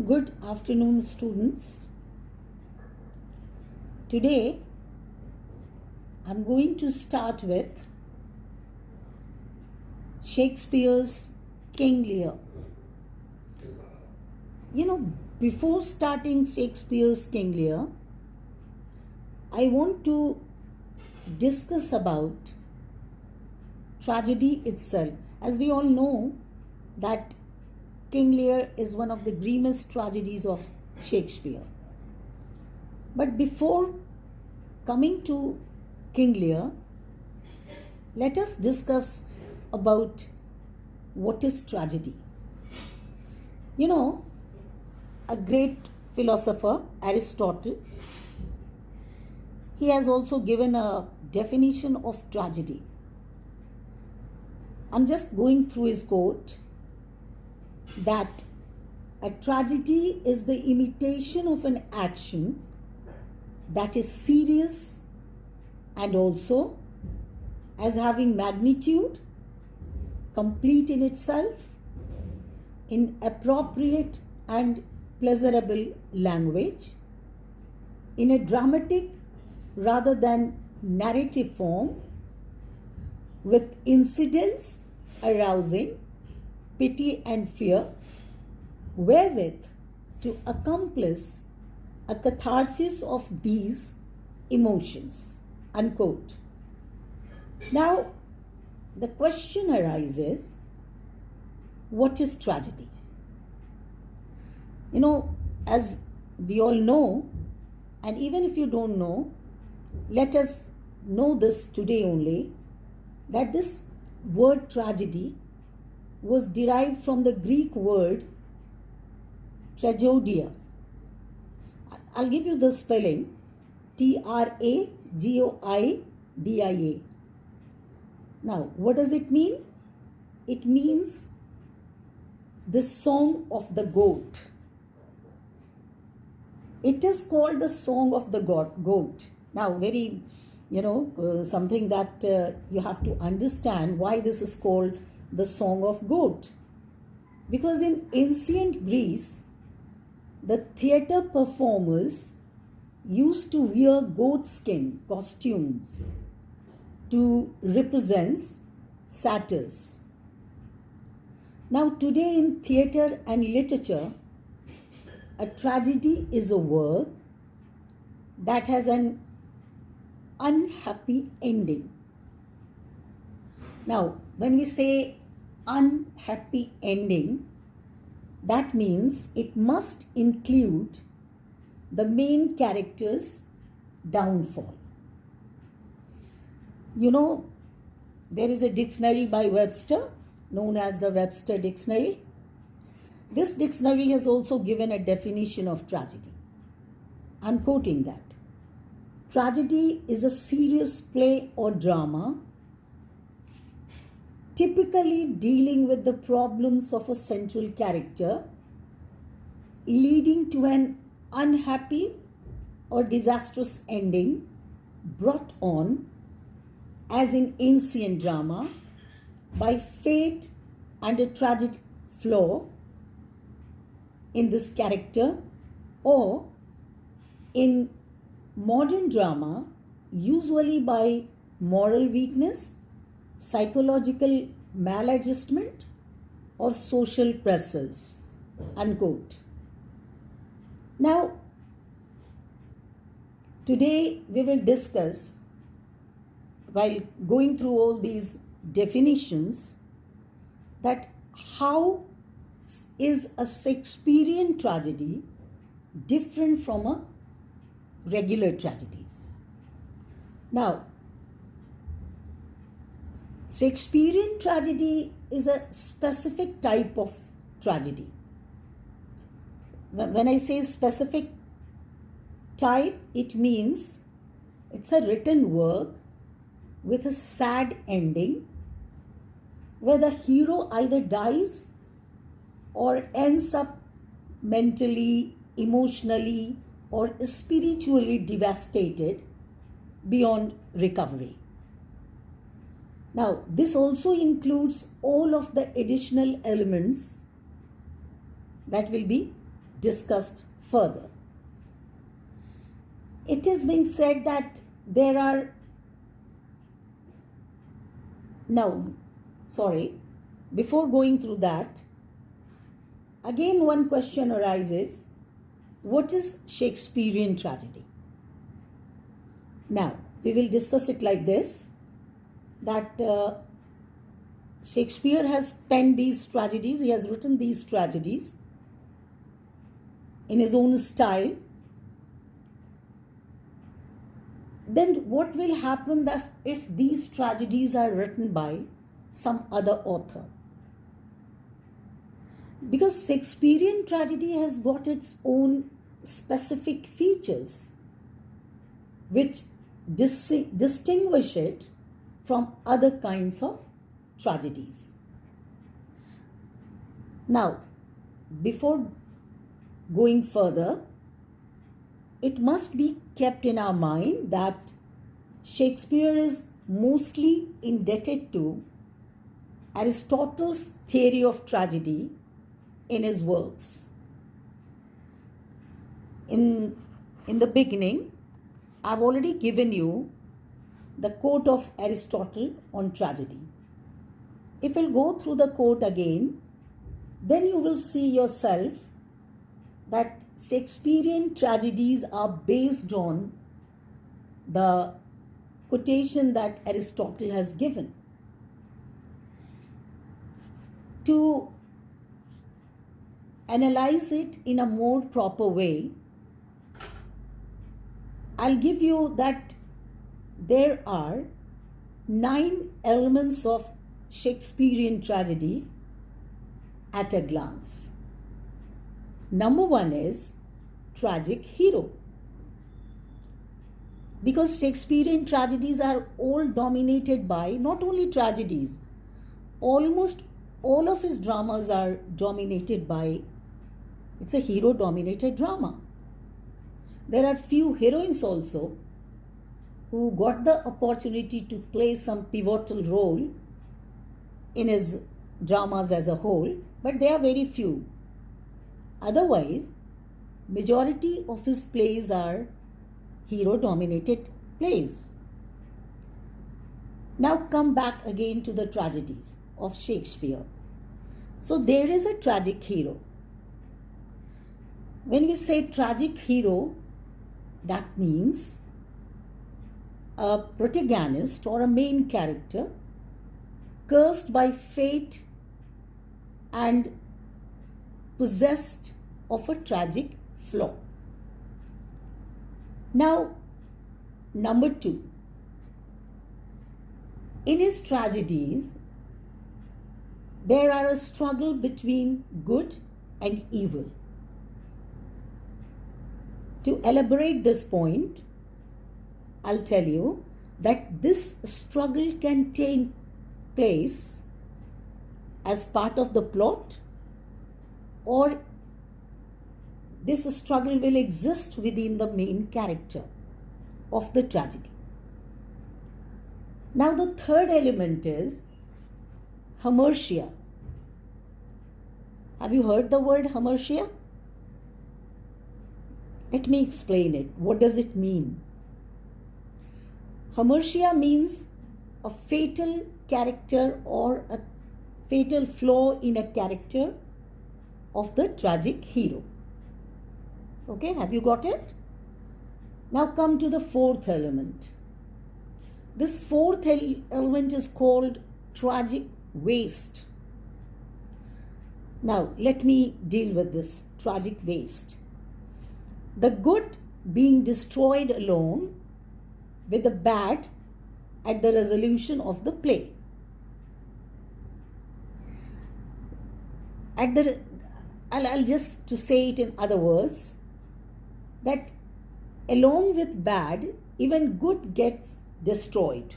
Good afternoon, students. Today, I'm going to start with Shakespeare's King Lear. Before starting Shakespeare's King Lear, I want to discuss about tragedy itself. As we all know that King Lear is one of the grimmest tragedies of Shakespeare. But before coming to King Lear, let us discuss about what is tragedy. A great philosopher, Aristotle, he has also given a definition of tragedy. I'm just going through his quote that a tragedy is the imitation of an action that is serious and also as having magnitude, complete in itself, in appropriate and pleasurable language, in a dramatic rather than narrative form, with incidents arousing pity and fear, wherewith to accomplish a catharsis of these emotions. Unquote. Now, the question arises, what is tragedy? As we all know, and even if you don't know, let us know this today only, that this word tragedy was derived from the Greek word tragedia. I'll give you the spelling, Tragoidia. Now, what does it mean? It means the song of the goat. It is called the song of the goat. Now, very, something that you have to understand why this is called the song of goat. Because in ancient Greece, the theatre performers used to wear goat skin costumes to represent satyrs. Now, today in theatre and literature, a tragedy is a work that has an unhappy ending. Now, when we say unhappy ending, that means it must include the main character's downfall. There is a dictionary by Webster known as the Webster Dictionary. This dictionary has also given a definition of tragedy. I'm quoting that. Tragedy is a serious play or drama typically dealing with the problems of a central character, leading to an unhappy or disastrous ending brought on, as in ancient drama, by fate and a tragic flaw in this character, or in modern drama, usually by moral weakness, psychological maladjustment, or social pressures. Unquote. Now, today we will discuss, while going through all these definitions, that how is a Shakespearean tragedy different from a regular tragedies. Now, Shakespearean tragedy is a specific type of tragedy. When I say specific type, it means it's a written work with a sad ending where the hero either dies or ends up mentally, emotionally, or spiritually devastated beyond recovery. Now, this also includes all of the additional elements that will be discussed further. It has been said that there are before going through that, again one question arises: what is Shakespearean tragedy? Now, we will discuss it like this, that Shakespeare has penned these tragedies, he has written these tragedies in his own style. Then what will happen if these tragedies are written by some other author? Because Shakespearean tragedy has got its own specific features which distinguish it from other kinds of tragedies. Now, before going further, it must be kept in our mind that Shakespeare is mostly indebted to Aristotle's theory of tragedy in his works. In the beginning, I've already given you the quote of Aristotle on tragedy. If you'll go through the quote again, then you will see yourself that Shakespearean tragedies are based on the quotation that Aristotle has given. To analyze it in a more proper way, I'll give you that there are 9 elements of Shakespearean tragedy at a glance. Number 1 is tragic hero. Because Shakespearean tragedies are all dominated by, not only tragedies, almost all of his dramas are dominated by, it's a hero dominated drama. There are few heroines also who got the opportunity to play some pivotal role in his dramas as a whole, but they are very few. Otherwise, majority of his plays are hero-dominated plays. Now come back again to the tragedies of Shakespeare. So there is a tragic hero. When we say tragic hero, that means a protagonist or a main character cursed by fate and possessed of a tragic flaw. Now, number 2. In his tragedies, there are a struggle between good and evil. To elaborate this point, I'll tell you that this struggle can take place as part of the plot, or this struggle will exist within the main character of the tragedy. Now the third element is hamartia. Have you heard the word hamartia? Let me explain it. What does it mean? Hamartia means a fatal character or a fatal flaw in a character of the tragic hero. Okay, have you got it? Now come to the fourth element. This fourth element is called tragic waste. Now let me deal with this tragic waste. The good being destroyed along with the bad at the resolution of the play. I'll just to say it in other words, that along with bad, even good gets destroyed.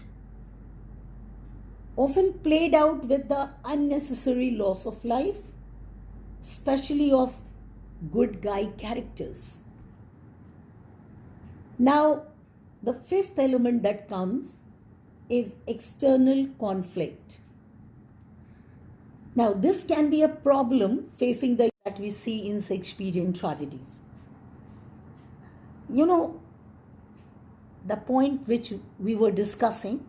Often played out with the unnecessary loss of life, especially of good guy characters. Now, the fifth element that comes is external conflict. Now, this can be a problem facing the that we see in Shakespearean tragedies. You know, the point which we were discussing,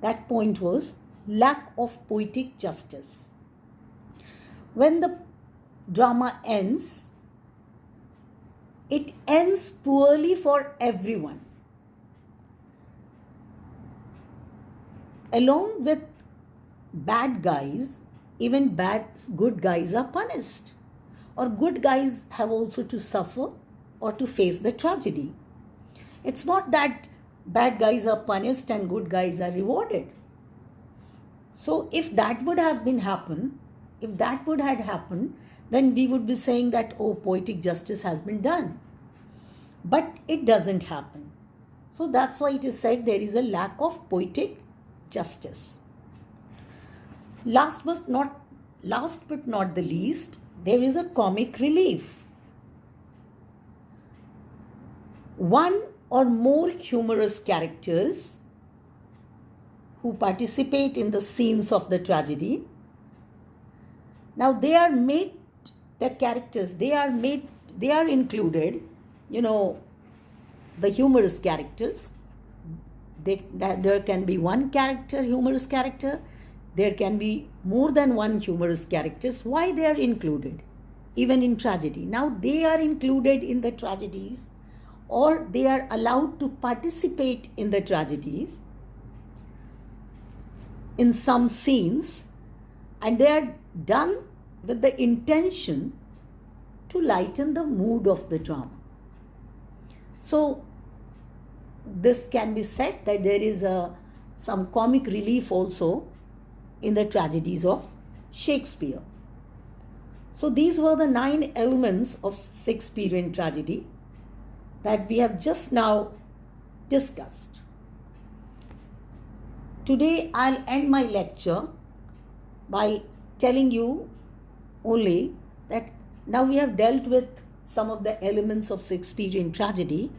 that point was lack of poetic justice. When the drama ends, it ends poorly for everyone. Along with bad guys, even good guys are punished, or good guys have also to suffer or to face the tragedy. It's not that bad guys are punished and good guys are rewarded. So if that would have happened, then we would be saying that, oh, poetic justice has been done. But it doesn't happen. So that's why it is said there is a lack of poetic justice. Last but not the least, there is a comic relief. One or more humorous characters who participate in the scenes of the tragedy. Now they are included, the humorous characters. There can be one humorous character. There can be more than one humorous characters. Why they are included? Even in tragedy. Now they are included in the tragedies, or they are allowed to participate in the tragedies in some scenes, and they are done with the intention to lighten the mood of the drama. So this can be said that there is some comic relief also in the tragedies of Shakespeare. So these were the 9 elements of Shakespearean tragedy that we have just now discussed. Today I'll end my lecture by telling you only that now we have dealt with some of the elements of Shakespearean tragedy.